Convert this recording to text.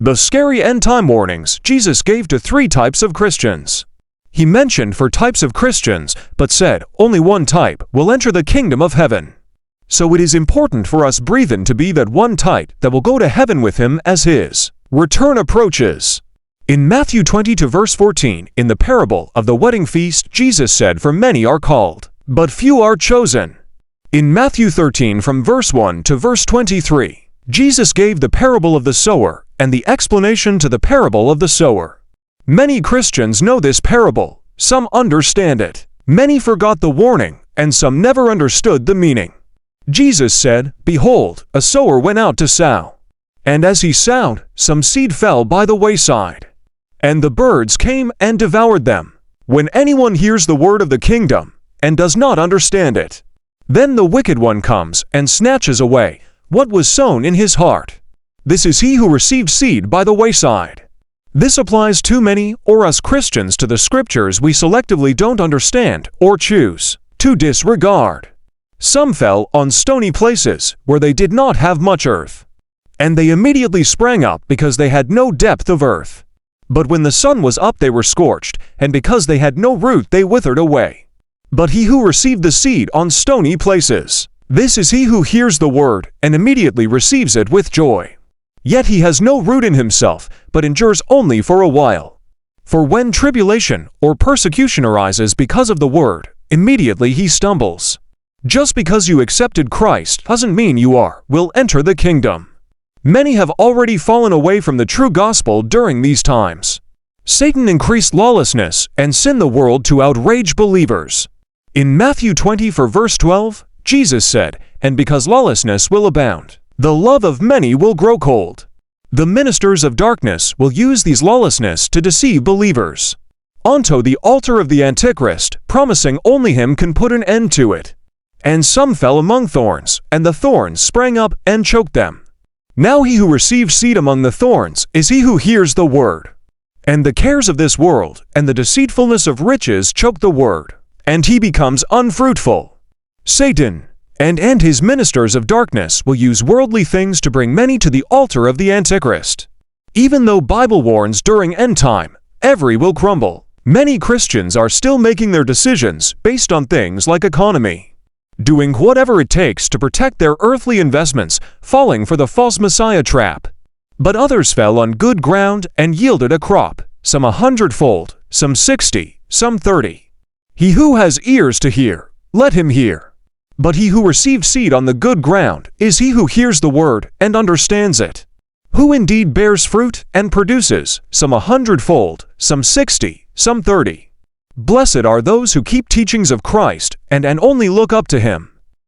The scary end-time warnings Jesus gave to 3 types of Christians. He mentioned 4 types of Christians, but said only one type will enter the kingdom of heaven. So it is important for us brethren to be that one type that will go to heaven with him as his return approaches. In Matthew 20 verse 14, in the parable of the wedding feast, Jesus said, "For many are called, but few are chosen." In Matthew 13 from verse 1 to verse 23, Jesus gave the parable of the sower and the explanation to the parable of the sower. Many Christians know this parable, some understand it. Many forgot the warning, and some never understood the meaning. Jesus said, "Behold, a sower went out to sow. And as he sowed, some seed fell by the wayside. And the birds came and devoured them. When anyone hears the word of the kingdom, and does not understand it, then the wicked one comes and snatches away what was sown in his heart. This is he who received seed by the wayside." This applies to many or us Christians to the scriptures we selectively don't understand or choose to disregard. Some fell on stony places where they did not have much earth, and they immediately sprang up because they had no depth of earth. But when the sun was up they were scorched, and because they had no root they withered away. But he who received the seed on stony places, this is he who hears the word and immediately receives it with joy. Yet he has no root in himself, but endures only for a while. For when tribulation or persecution arises because of the word, immediately he stumbles. Just because you accepted Christ doesn't mean you will enter the kingdom. Many have already fallen away from the true gospel during these times. Satan increased lawlessness and sin the world to outrage believers. In Matthew 20 for verse 12, Jesus said, "And because lawlessness will abound, the love of many will grow cold." The ministers of darkness will use these lawlessness to deceive believers onto the altar of the Antichrist, promising only him can put an end to it. And some fell among thorns, and the thorns sprang up and choked them. Now he who receives seed among the thorns is he who hears the word. And the cares of this world and the deceitfulness of riches choke the word, and he becomes unfruitful. Satan and his ministers of darkness will use worldly things to bring many to the altar of the Antichrist. Even though Bible warns during end time, every will crumble. Many Christians are still making their decisions based on things like economy, doing whatever it takes to protect their earthly investments, falling for the false Messiah trap. But others fell on good ground and yielded a crop, some 100-fold, some 60, some 30. He who has ears to hear, let him hear. But he who received seed on the good ground is he who hears the word and understands it, who indeed bears fruit and produces, some 100-fold, some 60, some 30. Blessed are those who keep teachings of Christ and only look up to him.